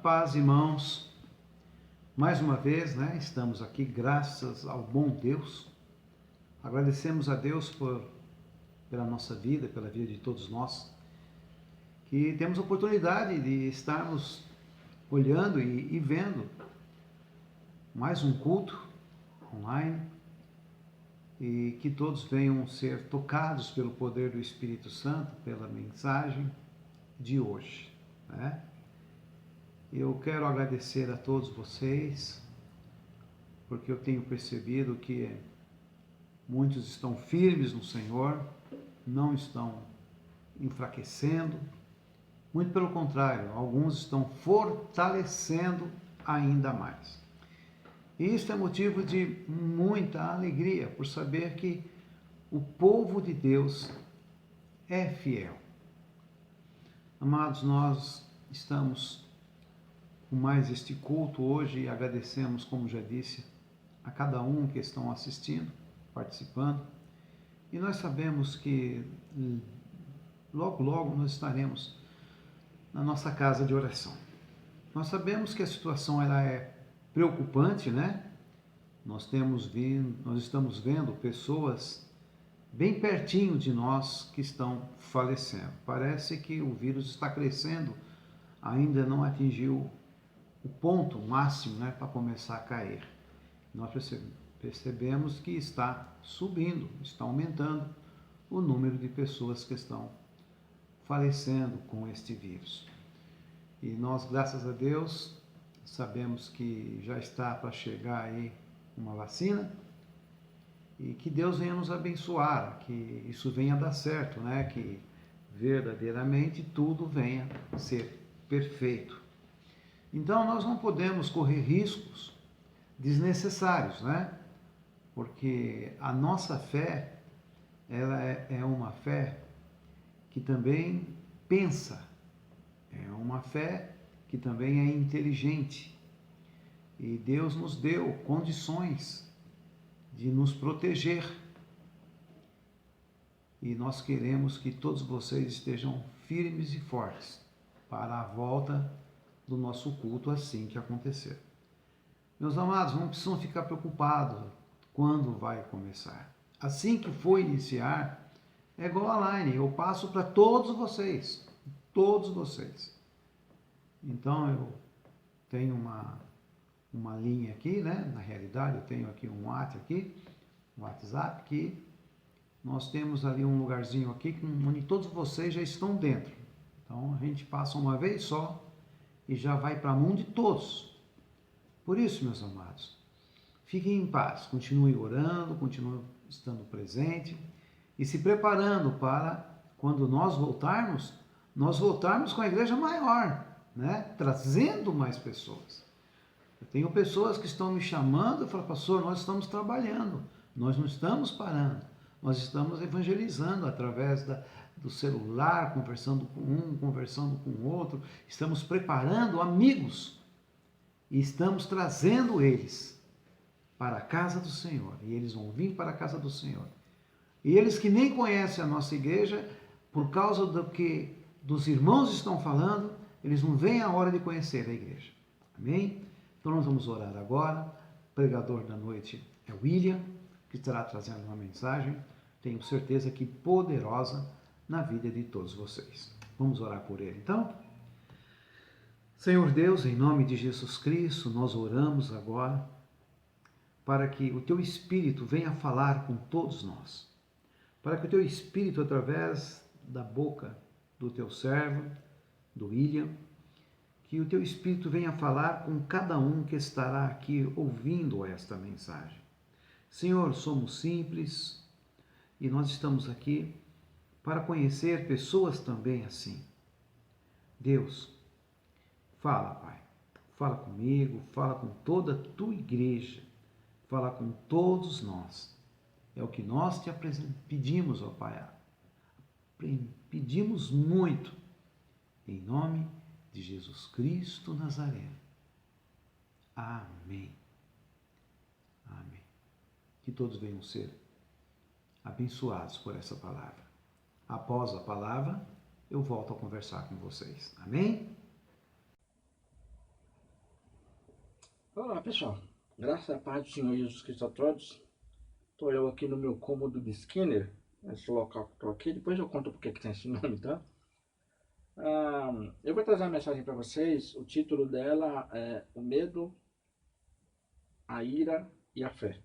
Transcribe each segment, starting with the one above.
paz, irmãos. Mais uma vez, estamos aqui graças ao bom Deus. Agradecemos a Deus pela nossa vida, pela vida de todos nós, que temos a oportunidade de estarmos olhando e vendo mais um culto online e que todos venham ser tocados pelo poder do Espírito Santo, pela mensagem de hoje, Eu quero agradecer a todos vocês, porque eu tenho percebido que muitos estão firmes no Senhor, não estão enfraquecendo, muito pelo contrário, alguns estão fortalecendo ainda mais. E isso é motivo de muita alegria, por saber que o povo de Deus é fiel. Amados, nós estamos com mais este culto hoje e agradecemos, como já disse, a cada um que estão assistindo, participando. E nós sabemos que logo, logo nós estaremos na nossa casa de oração. Nós sabemos que a situação ela é preocupante, Nós estamos vendo pessoas bem pertinho de nós que estão falecendo. Parece que o vírus está crescendo, ainda não atingiu o ponto máximo, para começar a cair. Nós percebemos que está subindo, está aumentando o número de pessoas que estão falecendo com este vírus. E nós, graças a Deus, sabemos que já está para chegar aí uma vacina e que Deus venha nos abençoar, que isso venha dar certo, que verdadeiramente tudo venha a ser perfeito. Então nós não podemos correr riscos desnecessários, Porque a nossa fé, ela é uma fé que também pensa, é uma fé que também é inteligente. E Deus nos deu condições de nos proteger. E nós queremos que todos vocês estejam firmes e fortes para a volta do nosso culto assim que acontecer. Meus amados, não precisam ficar preocupados quando vai começar. Assim que for iniciar, é igual a line, eu passo para todos vocês. Então eu tenho uma linha aqui, Na realidade eu tenho aqui um WhatsApp que nós temos ali um lugarzinho aqui onde todos vocês já estão dentro. Então a gente passa uma vez só e já vai para a mão de todos. Por isso, meus amados, fiquem em paz, continuem orando, continuem estando presente e se preparando para quando nós voltarmos com a igreja maior, Trazendo mais pessoas. Eu tenho pessoas que estão me chamando e falam, pastor, nós estamos trabalhando, nós não estamos parando, nós estamos evangelizando através do celular, conversando com um, conversando com o outro, estamos preparando amigos e estamos trazendo eles para a casa do Senhor, e eles vão vir para a casa do Senhor. E eles que nem conhecem a nossa igreja, por causa do que dos irmãos estão falando, eles não veem a hora de conhecer a igreja. Amém? Então nós vamos orar agora. O pregador da noite é William, que estará trazendo uma mensagem, tenho certeza que poderosa na vida de todos vocês. Vamos orar por ele, então? Senhor Deus, em nome de Jesus Cristo, nós oramos agora para que o Teu Espírito venha falar com todos nós, para que o Teu Espírito, através da boca do Teu servo, do William, que o Teu Espírito venha falar com cada um que estará aqui ouvindo esta mensagem. Senhor, somos simples e nós estamos aqui para conhecer pessoas também assim. Deus, fala, Pai, fala comigo, fala com toda a Tua igreja, fala com todos nós. É o que nós te pedimos, ó Pai, pedimos muito, em nome de Jesus Cristo Nazareno. Amém. Amém. Que todos venham ser abençoados por essa palavra. Após a palavra, eu volto a conversar com vocês. Amém? Olá pessoal, graças à paz do Senhor Jesus Cristo a todos. Estou eu aqui no meu cômodo de Skinner, esse local que estou aqui. Depois eu conto porque que tem esse nome, tá? Eu vou trazer uma mensagem para vocês. O título dela é O Medo, a Ira e a Fé.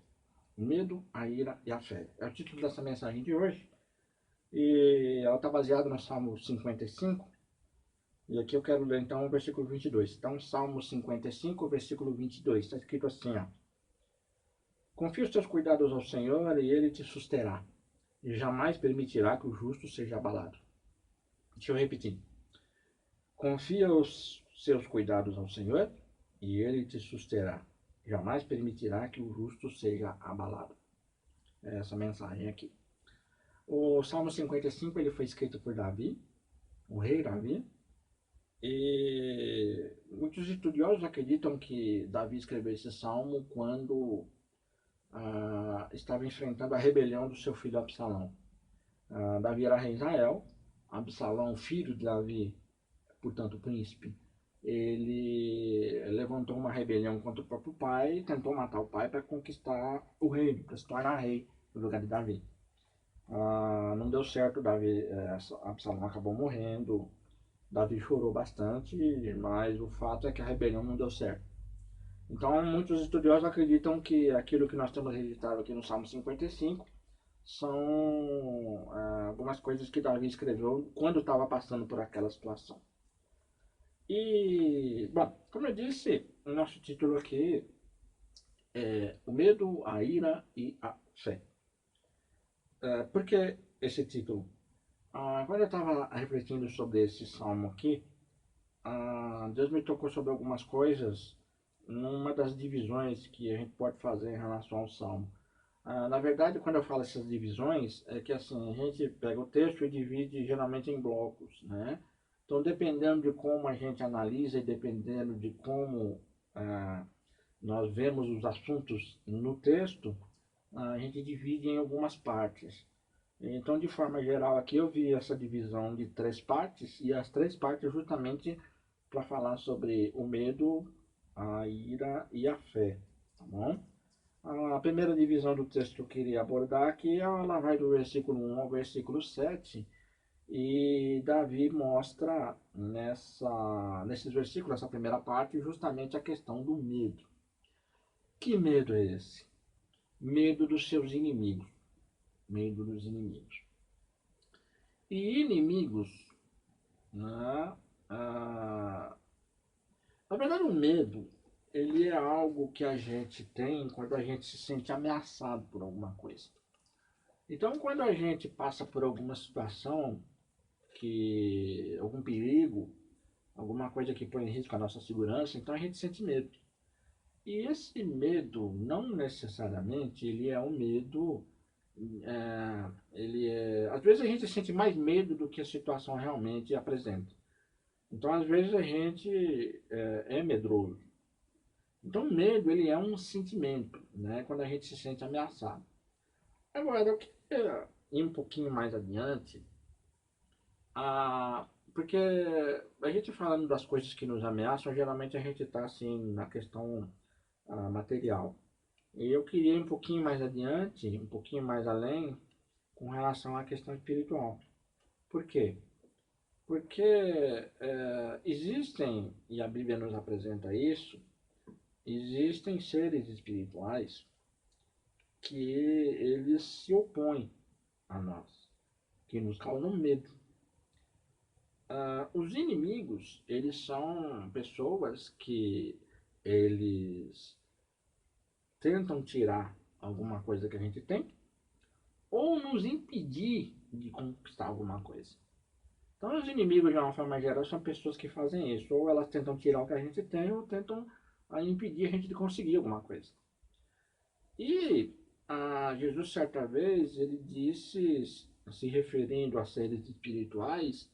O Medo, a Ira e a Fé. É o título dessa mensagem de hoje. E ela está baseada no Salmo 55. E aqui eu quero ler então o versículo 22. Então, Salmo 55, versículo 22. Está escrito assim, ó. Confia os teus cuidados ao Senhor e Ele te susterá, e jamais permitirá que o justo seja abalado. Deixa eu repetir. Confia os seus cuidados ao Senhor e Ele te susterá, jamais permitirá que o justo seja abalado. É essa mensagem aqui. O Salmo 55 ele foi escrito por Davi, o rei Davi, e muitos estudiosos acreditam que Davi escreveu esse salmo quando estava enfrentando a rebelião do seu filho Absalão. Davi era rei de Israel, Absalão, filho de Davi, portanto príncipe, ele levantou uma rebelião contra o próprio pai e tentou matar o pai para conquistar o reino, para se tornar rei no lugar de Davi. Não deu certo, Absalão acabou morrendo, Davi chorou bastante, mas o fato é que a rebelião não deu certo. Então, muitos estudiosos acreditam que aquilo que nós temos registrado aqui no Salmo 55 são algumas coisas que Davi escreveu quando estava passando por aquela situação. E, bom, como eu disse, o nosso título aqui é O Medo, a Ira e a Fé. Por que esse título? Quando eu estava refletindo sobre esse salmo aqui, Deus me tocou sobre algumas coisas numa das divisões que a gente pode fazer em relação ao salmo. Na verdade, quando eu falo essas divisões, é que assim, a gente pega o texto e divide geralmente em blocos, né? Então, dependendo de como a gente analisa e dependendo de como nós vemos os assuntos no texto, a gente divide em algumas partes. Então, de forma geral, aqui eu vi essa divisão de 3 partes, e as 3 partes justamente para falar sobre o medo, a ira e a fé, tá bom? A primeira divisão do texto que eu queria abordar aqui, ela vai do versículo 1 ao versículo 7, e Davi mostra nesses versículos, essa primeira parte, justamente a questão do medo. Que medo é esse? Medo dos seus inimigos. Medo dos inimigos. E inimigos, né? Na verdade, o medo, ele é algo que a gente tem quando a gente se sente ameaçado por alguma coisa. Então, quando a gente passa por alguma situação, algum perigo, alguma coisa que põe em risco a nossa segurança, então a gente sente medo. E esse medo, não necessariamente, ele é um medo, às vezes a gente sente mais medo do que a situação realmente apresenta. Então, às vezes a gente é medroso. Então, o medo, ele é um sentimento, né? Quando a gente se sente ameaçado. Agora, eu queria ir um pouquinho mais adiante, porque a gente falando das coisas que nos ameaçam, geralmente a gente está assim na questão material. E eu queria ir um pouquinho mais adiante, um pouquinho mais além, com relação à questão espiritual. Por quê? Porque existem, e a Bíblia nos apresenta isso, existem seres espirituais que eles se opõem a nós, que nos causam medo. Os inimigos, eles são pessoas que eles tentam tirar alguma coisa que a gente tem ou nos impedir de conquistar alguma coisa. Então, os inimigos, de uma forma geral, são pessoas que fazem isso. Ou elas tentam tirar o que a gente tem, ou tentam impedir a gente de conseguir alguma coisa. E Jesus, certa vez, ele disse, se referindo a seres espirituais,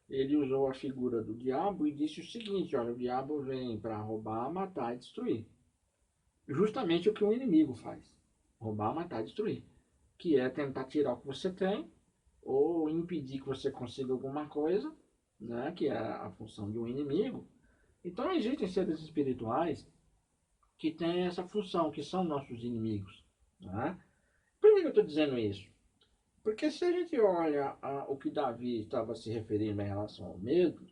ele usou a figura do diabo e disse o seguinte: olha, o diabo vem para roubar, matar e destruir. Justamente o que o inimigo faz: roubar, matar e destruir. Que é tentar tirar o que você tem, ou impedir que você consiga alguma coisa, né, que é a função de um inimigo. Então existem seres espirituais que têm essa função, que são nossos inimigos. Né? Por que eu estou dizendo isso? Porque se a gente olha o que Davi estava se referindo em relação ao medo,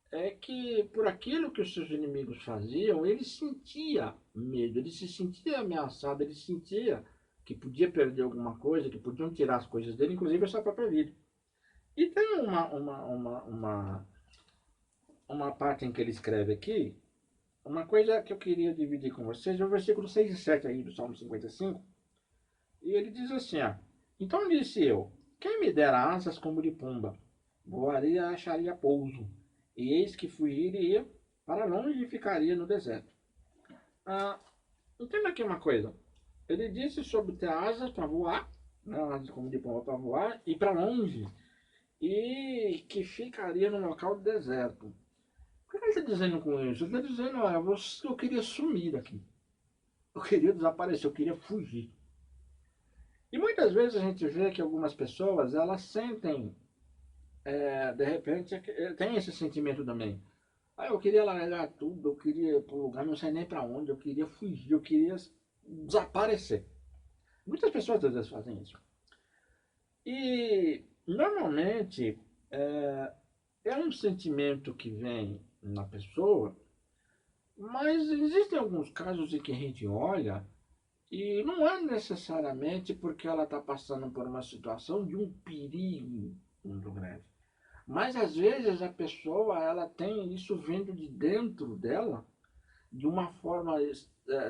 é que por aquilo que os seus inimigos faziam, ele sentia medo, ele se sentia ameaçado, ele sentia que podia perder alguma coisa, que podiam tirar as coisas dele, inclusive a sua própria vida. E tem uma parte em que ele escreve aqui, uma coisa que eu queria dividir com vocês, é o versículo 6 e 7 aí do Salmo 55, e ele diz assim, ó, então disse eu, quem me dera asas como de pomba, voaria, acharia pouso, e eis que fugiria para longe e ficaria no deserto. Ah, entenda aqui uma coisa, ele disse sobre ter asas para voar, né, asas como de pomba para voar, e para longe, e que ficaria no local do deserto. O que ele está dizendo com isso? Ele está dizendo, olha, eu queria sumir daqui. Eu queria desaparecer, eu queria fugir. E muitas vezes a gente vê que algumas pessoas, elas sentem, de repente, tem esse sentimento também. Ah, eu queria largar tudo, eu queria ir para um lugar, não sei nem para onde, eu queria fugir, eu queria desaparecer. Muitas pessoas às vezes fazem isso. E normalmente é um sentimento que vem na pessoa, mas existem alguns casos em que a gente olha e não é necessariamente porque ela está passando por uma situação de um perigo muito grande. Mas às vezes a pessoa ela tem isso vindo de dentro dela de uma forma,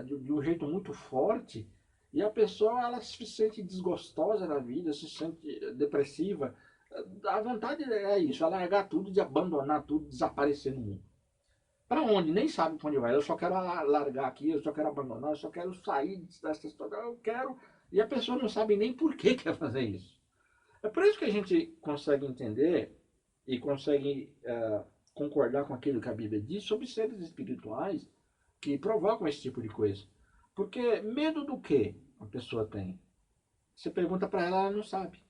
de um jeito muito forte, e a pessoa ela se sente desgostosa da vida, se sente depressiva. A vontade é isso, é largar tudo, de abandonar tudo, desaparecer no mundo. Para onde? Nem sabe para onde vai. Eu só quero largar aqui, eu só quero abandonar, eu só quero sair dessa história, eu quero. E a pessoa não sabe nem por que quer fazer isso. É por isso que a gente consegue entender e consegue concordar com aquilo que a Bíblia diz sobre seres espirituais que provocam esse tipo de coisa. Porque medo do que a pessoa tem? Você pergunta para ela, ela não sabe.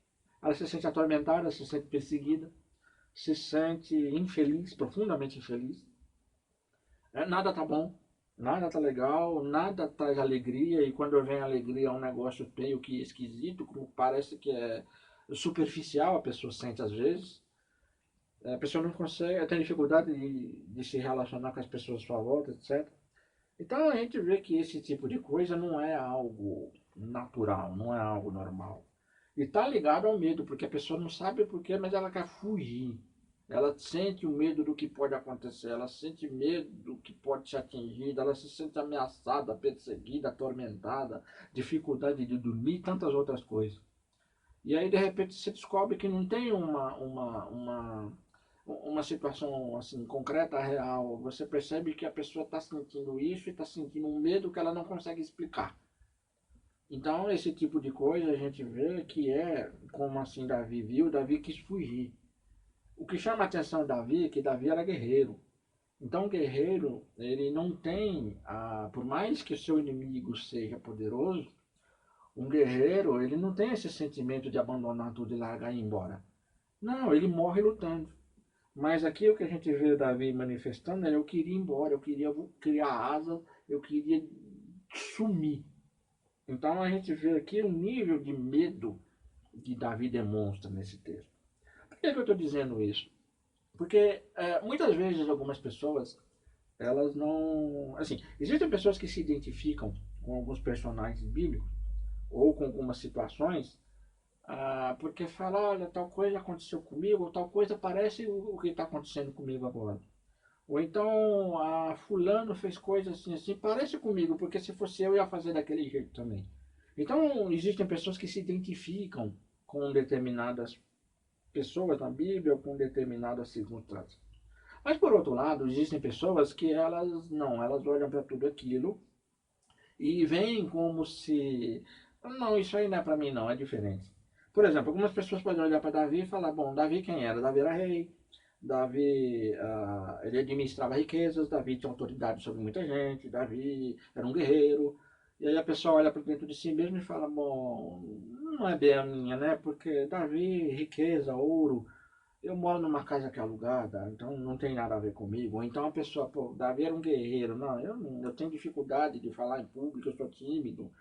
Ela se sente atormentada, se sente perseguida, se sente infeliz, profundamente infeliz. Nada tá bom, nada tá legal, nada traz alegria, e quando vem alegria é um negócio meio que esquisito, parece que é superficial, a pessoa sente às vezes. A pessoa não consegue, tem dificuldade de se relacionar com as pessoas à sua volta, etc. Então a gente vê que esse tipo de coisa não é algo natural, não é algo normal. E está ligado ao medo, porque a pessoa não sabe porquê, mas ela quer fugir. Ela sente o medo do que pode acontecer, ela sente medo do que pode ser atingido, ela se sente ameaçada, perseguida, atormentada, dificuldade de dormir e tantas outras coisas. E aí de repente você descobre que não tem uma situação assim concreta, real. Você percebe que a pessoa está sentindo isso e está sentindo um medo que ela não consegue explicar. Então esse tipo de coisa a gente vê que é como assim Davi viu, Davi quis fugir. O que chama a atenção de Davi é que Davi era guerreiro. Então o guerreiro, ele não tem, por mais que o seu inimigo seja poderoso, um guerreiro, ele não tem esse sentimento de abandonar tudo e largar e ir embora. Não, ele morre lutando. Mas aqui o que a gente vê Davi manifestando é: eu queria ir embora, eu queria criar asa, eu queria sumir. Então a gente vê aqui o nível de medo que Davi demonstra nesse texto. Por que eu estou dizendo isso? Porque muitas vezes algumas pessoas, elas não... Assim, existem pessoas que se identificam com alguns personagens bíblicos ou com algumas situações, porque fala, olha, tal coisa aconteceu comigo, ou tal coisa parece o que está acontecendo comigo agora. Ou então, fulano fez coisa assim, assim, parece comigo, porque se fosse eu ia fazer daquele jeito também. Então, existem pessoas que se identificam com determinadas pessoas na Bíblia ou com determinadas circunstâncias. Mas, por outro lado, existem pessoas que elas não, elas olham para tudo aquilo e veem como se... Não, isso aí não é para mim não, é diferente. Por exemplo, algumas pessoas podem olhar para Davi e falar, bom, Davi quem era? Davi era rei, Davi ele administrava riquezas, Davi tinha autoridade sobre muita gente, Davi era um guerreiro. E aí a pessoa olha para dentro de si mesmo e fala, bom, não é bem a minha, né? Porque Davi, riqueza, ouro, eu moro numa casa que é alugada, então não tem nada a ver comigo. Ou então a pessoa, pô, Davi era um guerreiro. Não, eu tenho dificuldade de falar em público, eu sou tímido.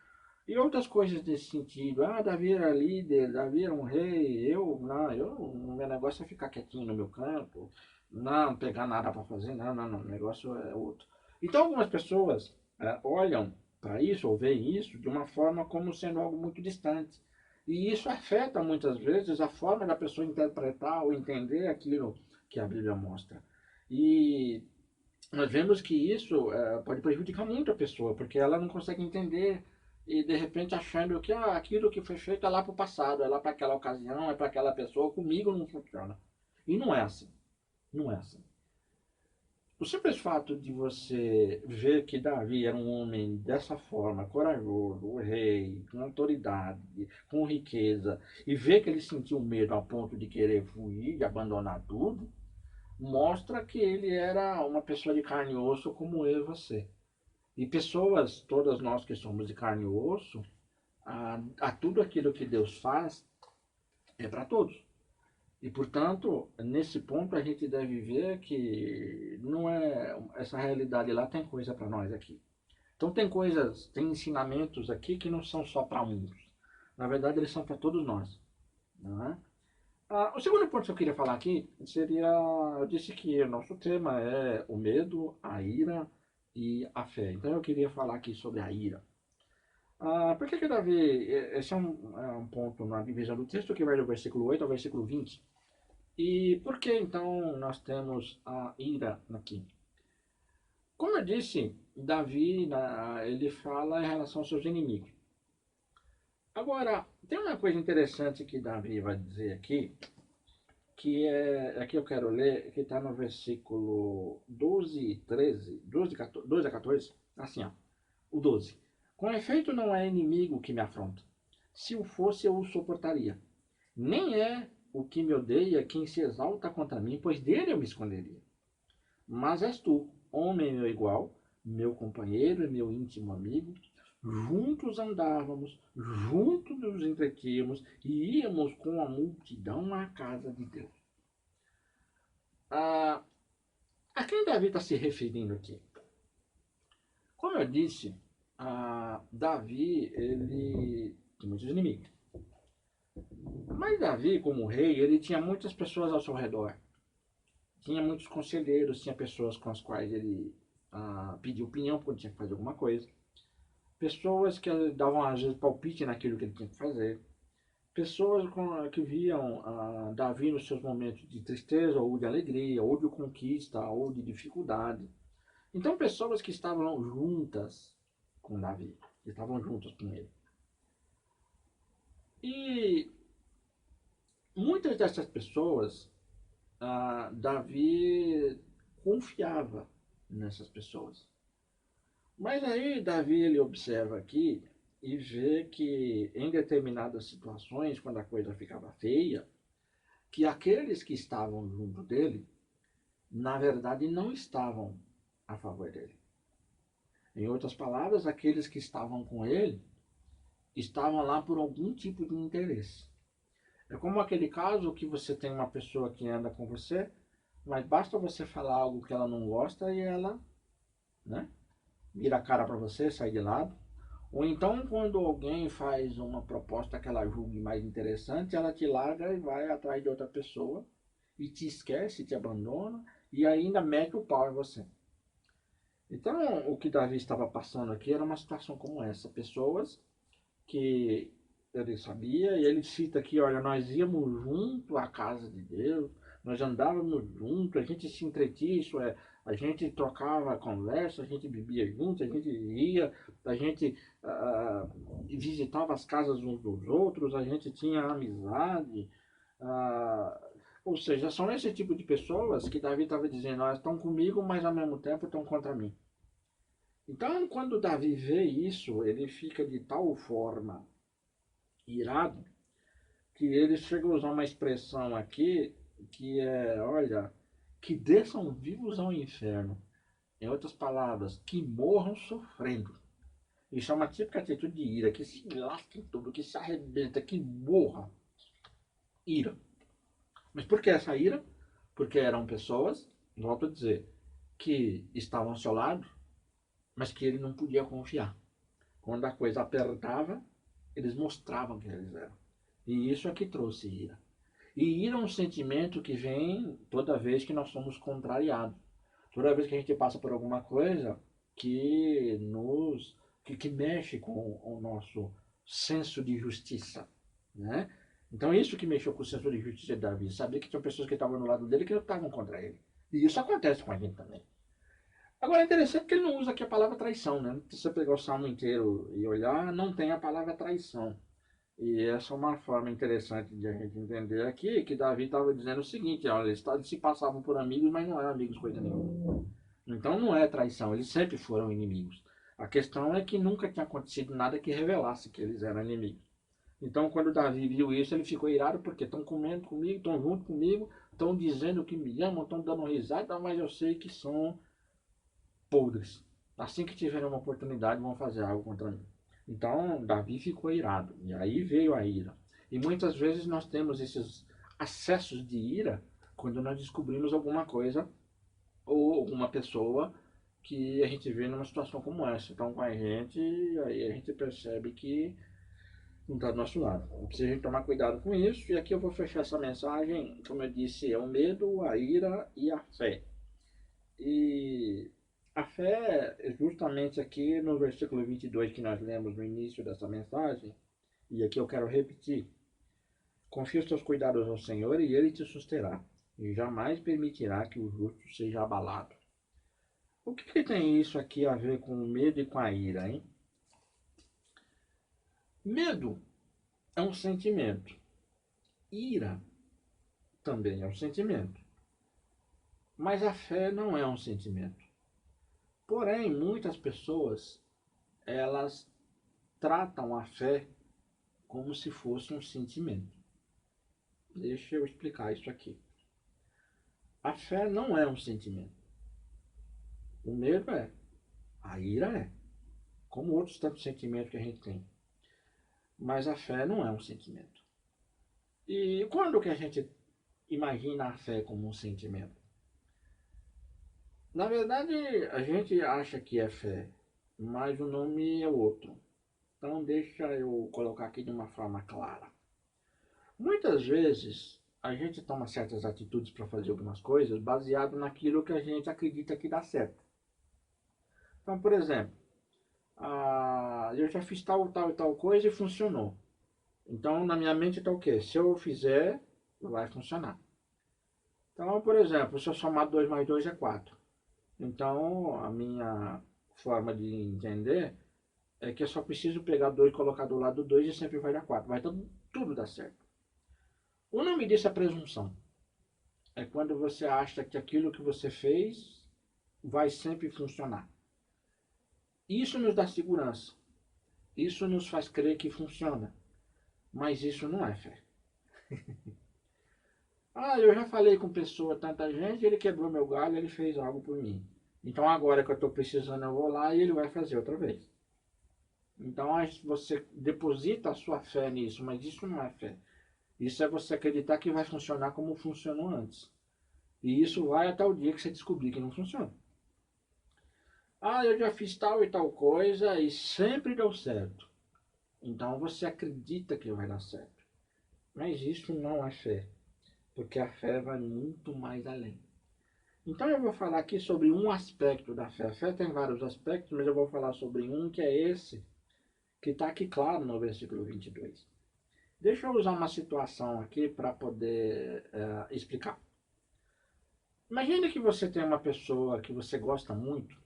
E outras coisas desse sentido. Ah, Davi era líder, Davi era um rei. Meu negócio é ficar quietinho no meu canto. Não pegar nada para fazer. Não, o negócio é outro. Então algumas pessoas olham para isso ou veem isso de uma forma como sendo algo muito distante. E isso afeta muitas vezes a forma da pessoa interpretar ou entender aquilo que a Bíblia mostra. E nós vemos que isso pode prejudicar muito a pessoa, porque ela não consegue entender e de repente achando que aquilo que foi feito é lá para o passado, é lá para aquela ocasião, é para aquela pessoa, comigo não funciona. E não é assim. Não é assim. O simples fato de você ver que Davi era um homem dessa forma, corajoso, o rei, com autoridade, com riqueza, e ver que ele sentiu medo a ponto de querer fugir, de abandonar tudo, mostra que ele era uma pessoa de carne e osso como eu e você. E pessoas, todas nós que somos de carne e osso, a tudo aquilo que Deus faz é para todos. E, portanto, nesse ponto a gente deve ver que não é essa realidade lá tem coisa para nós aqui. Então tem coisas, tem ensinamentos aqui que não são só para uns. Na verdade, eles são para todos nós. Não é? O segundo ponto que eu queria falar aqui seria, eu disse que o nosso tema é o medo, a ira e a fé. Então eu queria falar aqui sobre a ira. Por que Davi, esse é um ponto na divisão do texto que vai do versículo 8 ao versículo 20. E por que então nós temos a ira aqui? Como eu disse, Davi, ele fala em relação aos seus inimigos. Agora, tem uma coisa interessante que Davi vai dizer aqui, que aqui eu quero ler, que está no versículo 12 e 13, 12 a 14, assim ó, o 12. Com efeito não é inimigo que me afronta. Se o fosse, eu o suportaria. Nem é o que me odeia quem se exalta contra mim, pois dele eu me esconderia. Mas és tu, homem meu igual, meu companheiro e meu íntimo amigo. Juntos andávamos, juntos nos entretínhamos e íamos com a multidão à casa de Deus. Ah, a quem Davi está se referindo aqui? Como eu disse, Davi ele tem muitos inimigos. Mas Davi, como rei, ele tinha muitas pessoas ao seu redor. Tinha muitos conselheiros, tinha pessoas com as quais ele pedia opinião quando tinha que fazer alguma coisa. Pessoas que davam, às vezes, palpite naquilo que ele tinha que fazer. Pessoas que viam Davi nos seus momentos de tristeza, ou de alegria, ou de conquista, ou de dificuldade. Então, pessoas que estavam juntas com Davi, que estavam juntas com ele. E muitas dessas pessoas, Davi confiava nessas pessoas. Mas aí Davi ele observa aqui e vê que em determinadas situações, quando a coisa ficava feia, que aqueles que estavam junto dele, na verdade, não estavam a favor dele. Em outras palavras, aqueles que estavam com ele estavam lá por algum tipo de interesse. É como aquele caso que você tem uma pessoa que anda com você, mas basta você falar algo que ela não gosta e ela, né, vira a cara para você, sai de lado. Ou então, quando alguém faz uma proposta que ela julgue mais interessante, ela te larga e vai atrás de outra pessoa e te esquece, te abandona e ainda mete o pau em você. Então, o que Davi estava passando aqui era uma situação como essa. Pessoas que ele sabia, e ele cita aqui, olha, nós íamos junto à casa de Deus, nós andávamos junto, a gente se entretia, isso é, a gente trocava conversa, a gente bebia junto, a gente ia, a gente visitava as casas uns dos outros, a gente tinha amizade, ou seja, são esse tipo de pessoas que Davi estava dizendo, elas estão comigo, mas ao mesmo tempo estão contra mim. Então, quando Davi vê isso, ele fica de tal forma irado que ele chega a usar uma expressão aqui que é, olha, que desçam vivos ao inferno. Em outras palavras, que morram sofrendo. Isso é uma típica atitude de ira, que se lasque tudo, que se arrebenta, que morra. Ira. Mas por que essa ira? Porque eram pessoas, volto a dizer, que estavam ao seu lado, mas que ele não podia confiar. Quando a coisa apertava, eles mostravam que eles eram. E isso é que trouxe ira. E ira é um sentimento que vem toda vez que nós somos contrariados. Toda vez que a gente passa por alguma coisa que mexe com o nosso senso de justiça, né? Então isso que mexeu com o senso de justiça de Davi, sabia que tinha pessoas que estavam no lado dele que lutavam contra ele. E isso acontece com a gente também. Agora é interessante que ele não usa aqui a palavra traição, né? Se você pegar o salmo inteiro e olhar, não tem a palavra traição. E essa é uma forma interessante de a gente entender aqui, que Davi estava dizendo o seguinte, olha, eles se passavam por amigos, mas não eram amigos coisa nenhuma. Então não é traição, eles sempre foram inimigos. A questão é que nunca tinha acontecido nada que revelasse que eles eram inimigos. Então quando Davi viu isso, ele ficou irado porque estão comendo comigo, estão junto comigo, estão dizendo que me amam, estão dando risada, mas eu sei que são podres. Assim que tiverem uma oportunidade, vão fazer algo contra mim. Então, Davi ficou irado. E aí veio a ira. E muitas vezes nós temos esses acessos de ira quando nós descobrimos alguma coisa ou alguma pessoa que a gente vê numa situação como essa. Então, com a gente, aí a gente percebe que não está do nosso lado. Então, precisa tomar cuidado com isso. E aqui eu vou fechar essa mensagem. Como eu disse, é o medo, a ira e a fé. E a fé, justamente aqui no versículo 22 que nós lemos no início dessa mensagem, e aqui eu quero repetir: confia os teus cuidados ao Senhor e ele te susterá, e jamais permitirá que o justo seja abalado. O que tem isso aqui a ver com o medo e com a ira, hein? Medo é um sentimento, ira também é um sentimento, mas a fé não é um sentimento. Porém, muitas pessoas, elas tratam a fé como se fosse um sentimento. Deixa eu explicar isso aqui. A fé não é um sentimento. O medo é. A ira é. Como outros tantos sentimentos que a gente tem. Mas a fé não é um sentimento. E quando que a gente imagina a fé como um sentimento? Na verdade, a gente acha que é fé, mas o nome é outro. Então deixa eu colocar aqui de uma forma clara. Muitas vezes a gente toma certas atitudes para fazer algumas coisas baseado naquilo que a gente acredita que dá certo. Então, por exemplo, eu já fiz tal, tal e tal coisa e funcionou. Então, na minha mente está o quê? Se eu fizer, vai funcionar. Então, por exemplo, se eu somar 2 mais 2 é 4. Então, a minha forma de entender é que eu só preciso pegar 2 e colocar do lado do 2 e sempre vai dar 4. Vai tudo dar certo. O nome disso é presunção. É quando você acha que aquilo que você fez vai sempre funcionar. Isso nos dá segurança. Isso nos faz crer que funciona. Mas isso não é fé. Eu já falei com pessoa, tanta gente, ele quebrou meu galho, ele fez algo por mim. Então agora que eu estou precisando, eu vou lá e ele vai fazer outra vez. Então você deposita a sua fé nisso, mas isso não é fé. Isso é você acreditar que vai funcionar como funcionou antes. E isso vai até o dia que você descobrir que não funciona. Eu já fiz tal e tal coisa e sempre deu certo. Então você acredita que vai dar certo. Mas isso não é fé. Porque a fé vai muito mais além. Então eu vou falar aqui sobre um aspecto da fé. A fé tem vários aspectos, mas eu vou falar sobre um que é esse, que está aqui claro no versículo 22. Deixa eu usar uma situação aqui para poder explicar. Imagine que você tem uma pessoa que você gosta muito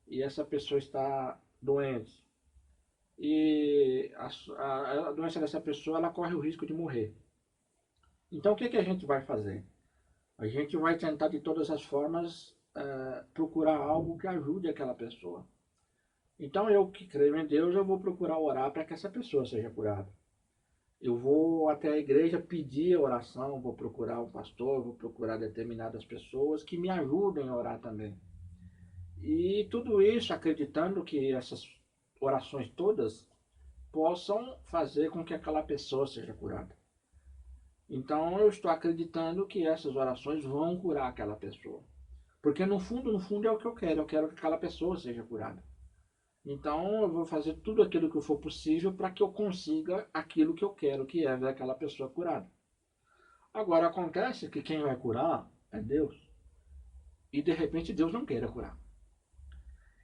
e essa pessoa está doente. E a doença dessa pessoa ela corre o risco de morrer. Então o que a gente vai fazer? A gente vai tentar de todas as formas procurar algo que ajude aquela pessoa. Então eu que creio em Deus, eu vou procurar orar para que essa pessoa seja curada. Eu vou até a igreja pedir a oração, vou procurar um pastor, vou procurar determinadas pessoas que me ajudem a orar também. E tudo isso acreditando que essas orações todas possam fazer com que aquela pessoa seja curada. Então eu estou acreditando que essas orações vão curar aquela pessoa. Porque no fundo é o que eu quero que aquela pessoa seja curada. Então eu vou fazer tudo aquilo que for possível para que eu consiga aquilo que eu quero, que é ver aquela pessoa curada. Agora acontece que quem vai curar é Deus. E de repente Deus não queira curar.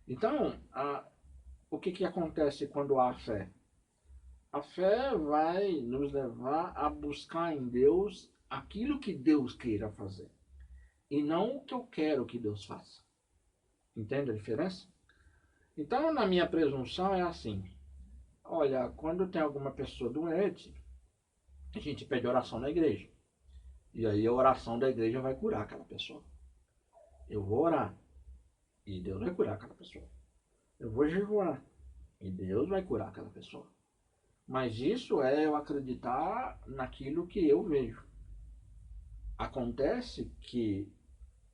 Então, o que acontece quando há fé? A fé vai nos levar a buscar em Deus aquilo que Deus queira fazer. E não o que eu quero que Deus faça. Entende a diferença? Então, na minha presunção é assim. Olha, quando tem alguma pessoa doente, a gente pede oração na igreja. E aí a oração da igreja vai curar aquela pessoa. Eu vou orar e Deus vai curar aquela pessoa. Eu vou jejuar e Deus vai curar aquela pessoa. Mas isso é eu acreditar naquilo que eu vejo. Acontece que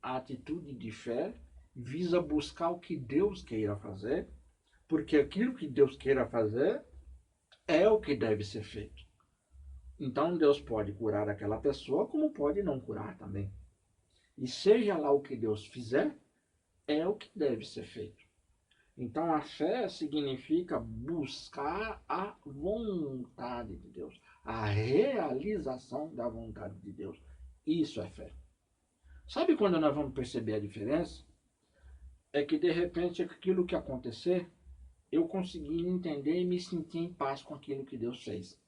a atitude de fé visa buscar o que Deus queira fazer, porque aquilo que Deus queira fazer é o que deve ser feito. Então Deus pode curar aquela pessoa, como pode não curar também. E seja lá o que Deus fizer, é o que deve ser feito. Então a fé significa buscar a vontade de Deus, a realização da vontade de Deus. Isso é fé. Sabe quando nós vamos perceber a diferença? É que de repente aquilo que acontecer, eu consegui entender e me sentir em paz com aquilo que Deus fez.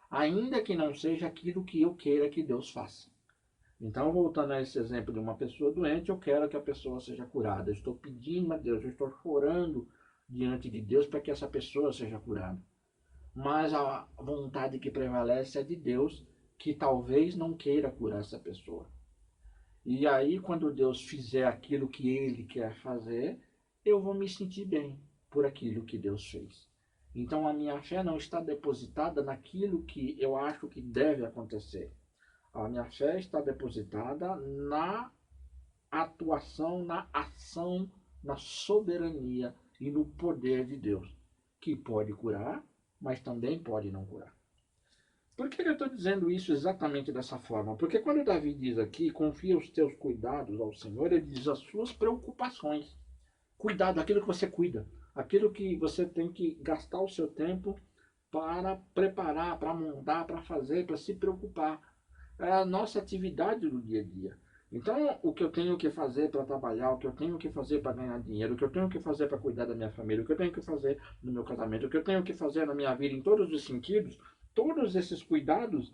Ainda que não seja aquilo que eu queira que Deus faça. Então, voltando a esse exemplo de uma pessoa doente, eu quero que a pessoa seja curada. Eu estou pedindo a Deus, eu estou chorando diante de Deus para que essa pessoa seja curada. Mas a vontade que prevalece é de Deus, que talvez não queira curar essa pessoa. E aí, quando Deus fizer aquilo que Ele quer fazer, eu vou me sentir bem por aquilo que Deus fez. Então, a minha fé não está depositada naquilo que eu acho que deve acontecer. A minha fé está depositada na atuação, na ação, na soberania e no poder de Deus, que pode curar, mas também pode não curar. Por que eu estou dizendo isso exatamente dessa forma? Porque quando Davi diz aqui, confia os teus cuidados ao Senhor, ele diz as suas preocupações. Cuidado, aquilo que você cuida, aquilo que você tem que gastar o seu tempo para preparar, para montar, para fazer, para se preocupar. É a nossa atividade do dia a dia. Então, o que eu tenho que fazer para trabalhar, o que eu tenho que fazer para ganhar dinheiro, o que eu tenho que fazer para cuidar da minha família, o que eu tenho que fazer no meu casamento, o que eu tenho que fazer na minha vida em todos os sentidos, todos esses cuidados,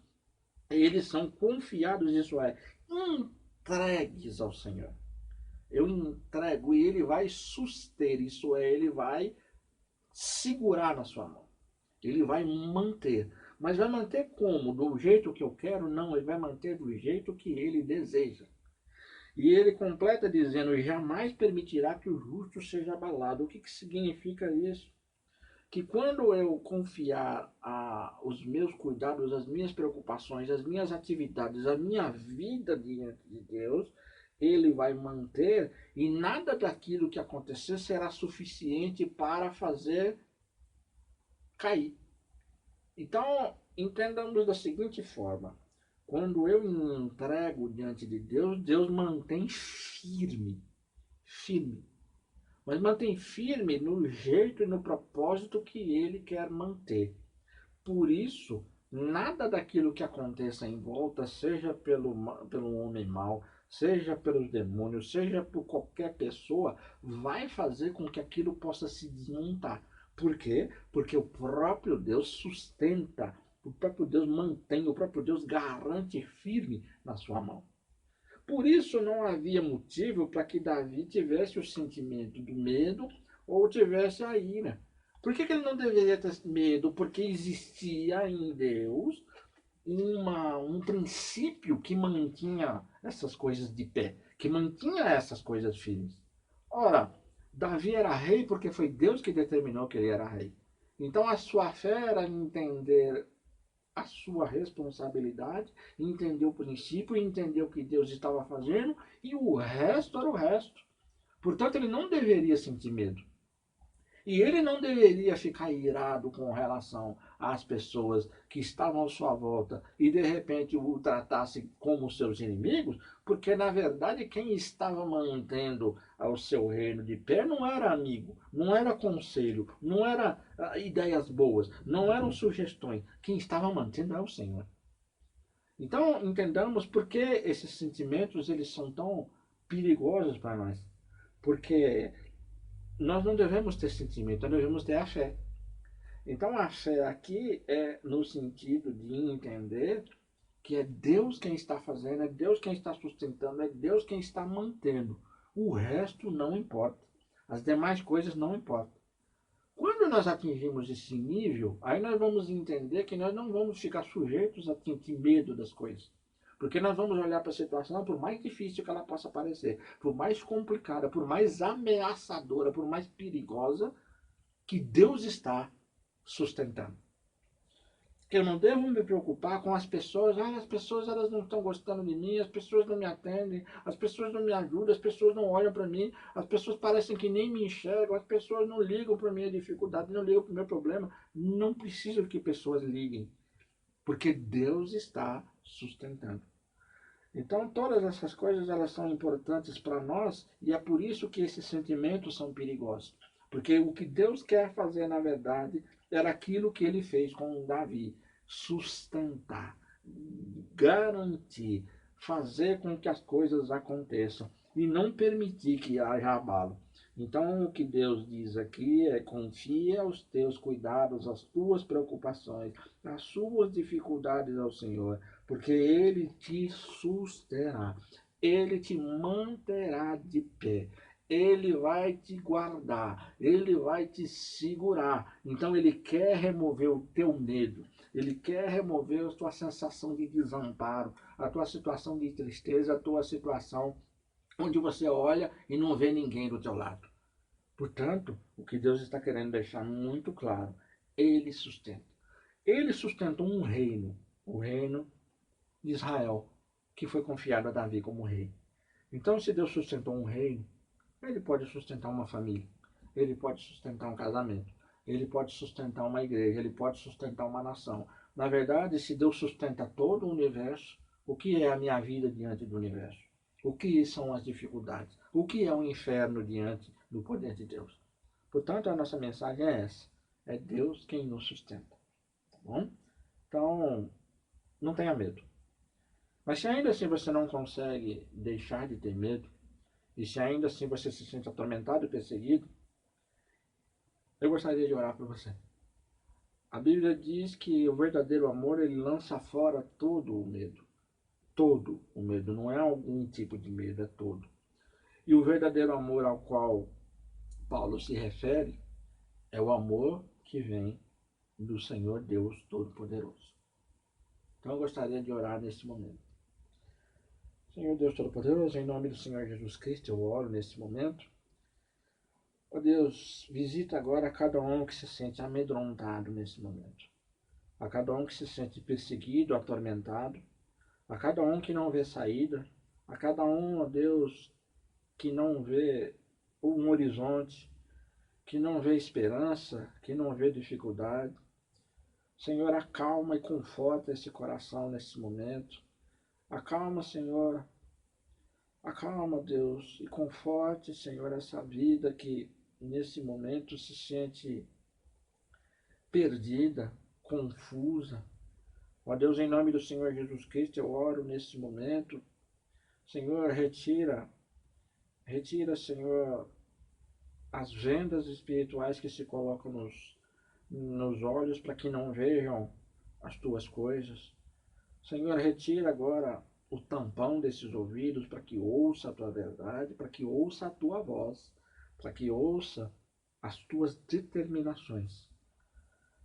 eles são confiados, isso é, entregues ao Senhor. Eu entrego e Ele vai suster, isso é, Ele vai segurar na sua mão. Ele vai manter. Mas vai manter como? Do jeito que eu quero? Não, ele vai manter do jeito que ele deseja. E ele completa dizendo, jamais permitirá que o justo seja abalado. O que significa isso? Que quando eu confiar os meus cuidados, as minhas preocupações, as minhas atividades, a minha vida diante de Deus, ele vai manter e nada daquilo que acontecer será suficiente para fazer cair. Então, entendamos da seguinte forma. Quando eu me entrego diante de Deus, Deus mantém firme. Firme. Mas mantém firme no jeito e no propósito que Ele quer manter. Por isso, nada daquilo que aconteça em volta, seja pelo homem mau, seja pelos demônios, seja por qualquer pessoa, vai fazer com que aquilo possa se desmontar. Por quê? Porque o próprio Deus sustenta, o próprio Deus mantém, o próprio Deus garante firme na sua mão. Por isso não havia motivo para que Davi tivesse o sentimento do medo ou tivesse a ira. Por que ele não deveria ter medo? Porque existia em Deus um princípio que mantinha essas coisas de pé, que mantinha essas coisas firmes. Ora, Davi era rei porque foi Deus que determinou que ele era rei. Então a sua fé era entender a sua responsabilidade, entender o princípio, entender o que Deus estava fazendo e o resto era o resto. Portanto, ele não deveria sentir medo. E ele não deveria ficar irado com relação às pessoas que estavam à sua volta e de repente o tratasse como seus inimigos, porque na verdade quem estava mantendo o seu reino de pé não era amigo, não era conselho, não era ideias boas, não eram sugestões. Quem estava mantendo é o Senhor. Então entendamos por que esses sentimentos eles são tão perigosos para nós. Porque nós não devemos ter sentimento, nós devemos ter a fé. Então a fé aqui é no sentido de entender que é Deus quem está fazendo, é Deus quem está sustentando, é Deus quem está mantendo. O resto não importa. As demais coisas não importam. Quando nós atingimos esse nível, aí nós vamos entender que nós não vamos ficar sujeitos a sentir medo das coisas. Porque nós vamos olhar para a situação, por mais difícil que ela possa parecer, por mais complicada, por mais ameaçadora, por mais perigosa, que Deus está sustentando. Eu não devo me preocupar com as pessoas. As pessoas elas não estão gostando de mim, as pessoas não me atendem, as pessoas não me ajudam, as pessoas não olham para mim, as pessoas parecem que nem me enxergam, as pessoas não ligam para a minha dificuldade, não ligam para o meu problema. Não preciso que pessoas liguem, porque Deus está sustentando. Então todas essas coisas elas são importantes para nós e é por isso que esses sentimentos são perigosos. Porque o que Deus quer fazer, na verdade, era aquilo que ele fez com Davi. Sustentar, garantir, fazer com que as coisas aconteçam e não permitir que haja abalo. Então o que Deus diz aqui é: confia os teus cuidados, as tuas preocupações, as suas dificuldades ao Senhor, porque Ele te susterá, Ele te manterá de pé. Ele vai te guardar, ele vai te segurar. Então ele quer remover o teu medo, ele quer remover a tua sensação de desamparo, a tua situação de tristeza, a tua situação onde você olha e não vê ninguém do teu lado. Portanto, o que Deus está querendo deixar muito claro, ele sustenta. Ele sustentou um reino, o reino de Israel, que foi confiado a Davi como rei. Então, se Deus sustentou um reino, ele pode sustentar uma família, ele pode sustentar um casamento, ele pode sustentar uma igreja, ele pode sustentar uma nação. Na verdade, se Deus sustenta todo o universo, o que é a minha vida diante do universo? O que são as dificuldades? O que é o inferno diante do poder de Deus? Portanto, a nossa mensagem é essa. É Deus quem nos sustenta. Tá bom? Então, não tenha medo. Mas se ainda assim você não consegue deixar de ter medo, e se ainda assim você se sente atormentado e perseguido, eu gostaria de orar por você. A Bíblia diz que o verdadeiro amor, ele lança fora todo o medo. Todo o medo, não é algum tipo de medo, é todo. E o verdadeiro amor ao qual Paulo se refere é o amor que vem do Senhor Deus Todo-Poderoso. Então eu gostaria de orar nesse momento. Senhor Deus Todo-Poderoso, em nome do Senhor Jesus Cristo, eu oro nesse momento. Ó Deus, visita agora cada um que se sente amedrontado nesse momento. A cada um que se sente perseguido, atormentado. A cada um que não vê saída. A cada um, ó Deus, que não vê um horizonte, que não vê esperança, que não vê dificuldade. Senhor, acalma e conforta esse coração nesse momento. Acalma, Senhor. Acalma, Deus, e conforte, Senhor, essa vida que nesse momento se sente perdida, confusa. Ó Deus, em nome do Senhor Jesus Cristo, eu oro nesse momento. Senhor, retira, Senhor, as vendas espirituais que se colocam nos olhos para que não vejam as tuas coisas. Senhor, retira agora o tampão desses ouvidos para que ouça a tua verdade, para que ouça a tua voz, para que ouça as tuas determinações.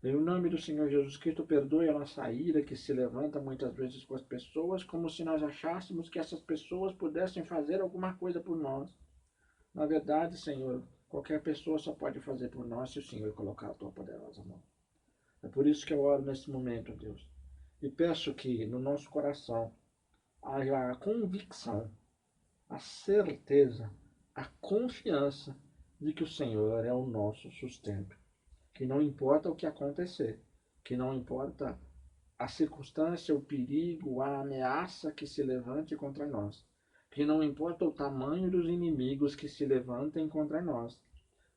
Em nome do Senhor Jesus Cristo, perdoe a nossa ira que se levanta muitas vezes com as pessoas, como se nós achássemos que essas pessoas pudessem fazer alguma coisa por nós. Na verdade, Senhor, qualquer pessoa só pode fazer por nós se o Senhor colocar a tua poderosa mão. É por isso que eu oro nesse momento, Deus, e peço que no nosso coração haja a convicção, a certeza, a confiança de que o Senhor é o nosso sustento. Que não importa o que acontecer, que não importa a circunstância, o perigo, a ameaça que se levante contra nós, que não importa o tamanho dos inimigos que se levantem contra nós,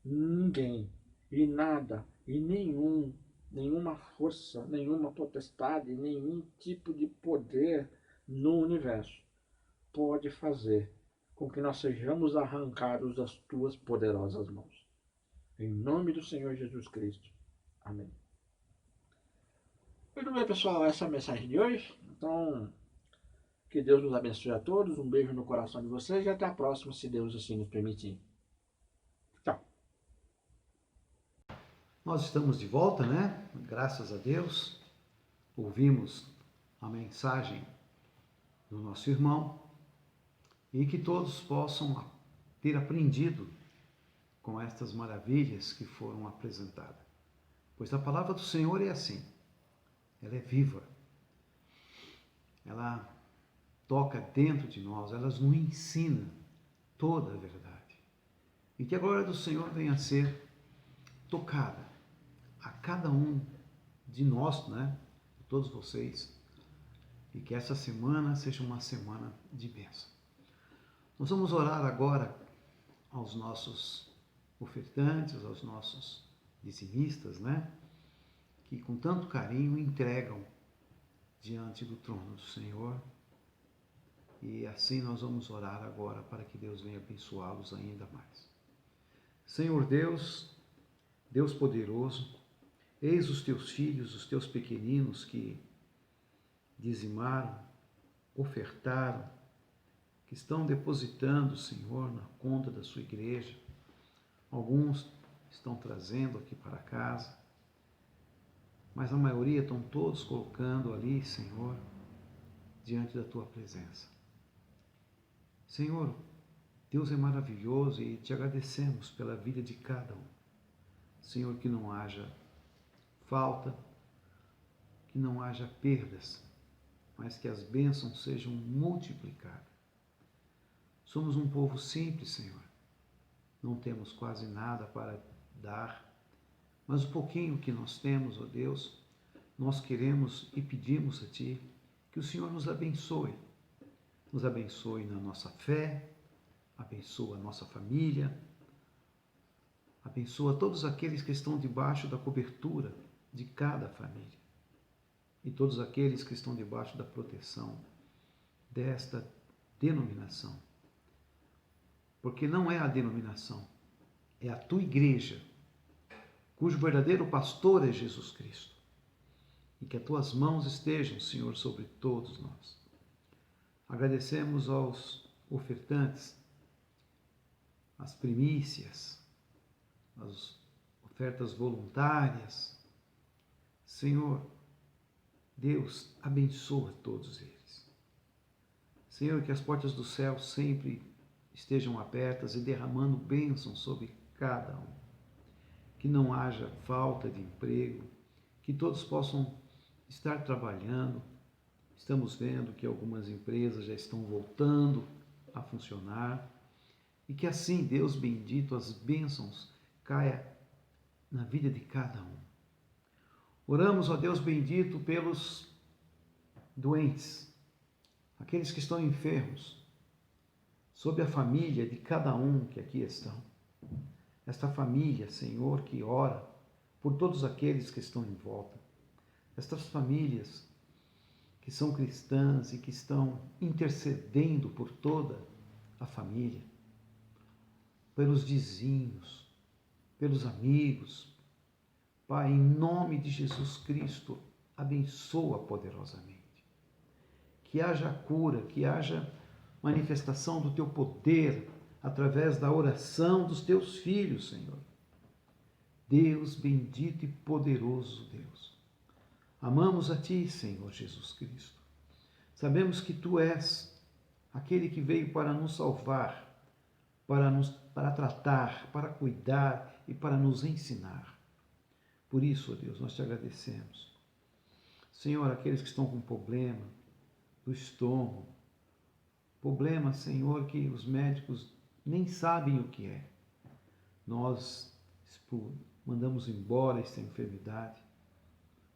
ninguém e nada e nenhuma força, nenhuma potestade, nenhum tipo de poder no universo pode fazer com que nós sejamos arrancados das tuas poderosas mãos. Em nome do Senhor Jesus Cristo. Amém. Muito bem, pessoal, essa é a mensagem de hoje. Então, que Deus nos abençoe a todos. Um beijo no coração de vocês e até a próxima, se Deus assim nos permitir. Tchau. Nós estamos de volta, né? Graças a Deus. Ouvimos a mensagem do nosso irmão e que todos possam ter aprendido com estas maravilhas que foram apresentadas. Pois a palavra do Senhor é assim, ela é viva, ela toca dentro de nós, ela nos ensina toda a verdade. E que a glória do Senhor venha a ser tocada a cada um de nós, né? De todos vocês, e que essa semana seja uma semana de bênção. Nós vamos orar agora aos nossos ofertantes, aos nossos dizimistas, né? Que com tanto carinho entregam diante do trono do Senhor. E assim nós vamos orar agora para que Deus venha abençoá-los ainda mais. Senhor Deus, Deus poderoso, eis os teus filhos, os teus pequeninos que dizimaram, ofertaram, que estão depositando, Senhor, na conta da sua igreja. Alguns estão trazendo aqui para casa, mas a maioria estão todos colocando ali, Senhor, diante da tua presença. Senhor, Deus é maravilhoso e te agradecemos pela vida de cada um. Senhor, que não haja falta, que não haja perdas, mas que as bênçãos sejam multiplicadas. Somos um povo simples, Senhor. Não temos quase nada para dar, mas o pouquinho que nós temos, ó Deus, nós queremos e pedimos a Ti que o Senhor nos abençoe. Nos abençoe na nossa fé, abençoa a nossa família, abençoa todos aqueles que estão debaixo da cobertura de cada família e todos aqueles que estão debaixo da proteção desta denominação. Porque não é a denominação, é a tua igreja, cujo verdadeiro pastor é Jesus Cristo. E que as tuas mãos estejam, Senhor, sobre todos nós. Agradecemos aos ofertantes, as primícias, as ofertas voluntárias. Senhor, Deus, abençoa todos eles. Senhor, que as portas do céu sempre estejam abertas e derramando bênçãos sobre cada um. Que não haja falta de emprego, que todos possam estar trabalhando. Estamos vendo que algumas empresas já estão voltando a funcionar e que assim, Deus bendito, as bênçãos caia na vida de cada um. Oramos, ó Deus bendito, pelos doentes, aqueles que estão enfermos, sobre a família de cada um que aqui estão. Esta família, Senhor, que ora por todos aqueles que estão em volta. Estas famílias que são cristãs e que estão intercedendo por toda a família, pelos vizinhos, pelos amigos. Pai, em nome de Jesus Cristo, abençoa poderosamente. Que haja cura, que haja manifestação do teu poder através da oração dos teus filhos, Senhor. Deus bendito e poderoso Deus. Amamos a Ti, Senhor Jesus Cristo. Sabemos que Tu és aquele que veio para nos salvar, para tratar, para cuidar e para nos ensinar. Por isso, ó Deus, nós Te agradecemos. Senhor, aqueles que estão com problema do estômago, problema, Senhor, que os médicos nem sabem o que é. Nós mandamos embora essa enfermidade.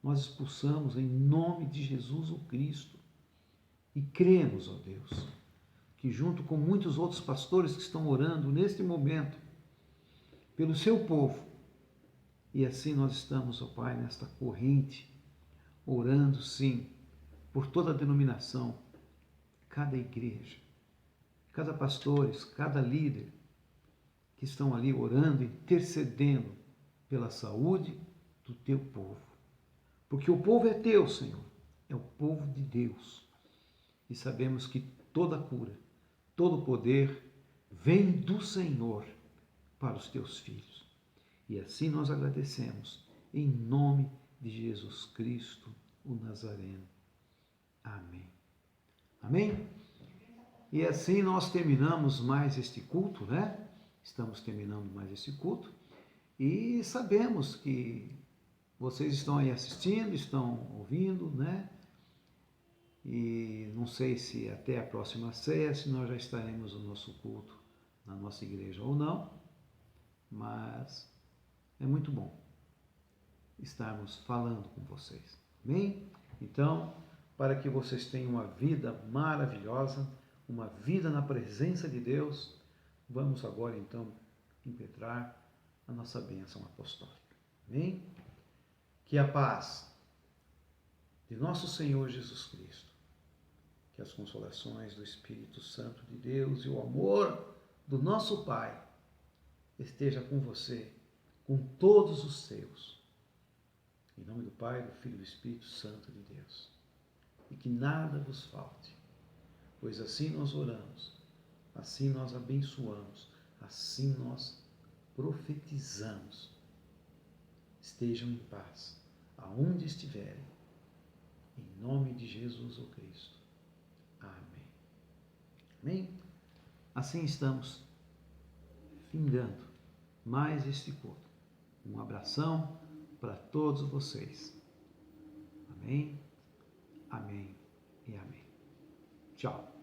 nós expulsamos em nome de Jesus o Cristo. E cremos, ó Deus, que junto com muitos outros pastores que estão orando neste momento, pelo seu povo, e assim nós estamos, ó Pai, nesta corrente, orando sim, por toda a denominação, cada igreja, cada pastores, cada líder, que estão ali orando, intercedendo pela saúde do teu povo. Porque o povo é teu, Senhor, é o povo de Deus. E sabemos que toda cura, todo poder vem do Senhor para os teus filhos. E assim nós agradecemos, em nome de Jesus Cristo, o Nazareno. Amém. Amém? E assim nós terminamos mais este culto, né? Estamos terminando mais este culto. E sabemos que vocês estão aí assistindo, estão ouvindo, né? E não sei se até a próxima ceia, se nós já estaremos no nosso culto na nossa igreja ou não, mas é muito bom estarmos falando com vocês. Amém? Então, para que vocês tenham uma vida maravilhosa, uma vida na presença de Deus, vamos agora então impetrar a nossa bênção apostólica. Amém? Que a paz de nosso Senhor Jesus Cristo, que as consolações do Espírito Santo de Deus e o amor do nosso Pai esteja com você, com todos os seus. Em nome do Pai, do Filho e do Espírito Santo de Deus. E que nada vos falte, pois assim nós oramos, assim nós abençoamos, assim nós profetizamos. Estejam em paz, aonde estiverem, em nome de Jesus o Cristo. Amém. Amém? Assim estamos findando mais este culto. Um abração para todos vocês. Amém, amém e amém. Tchau.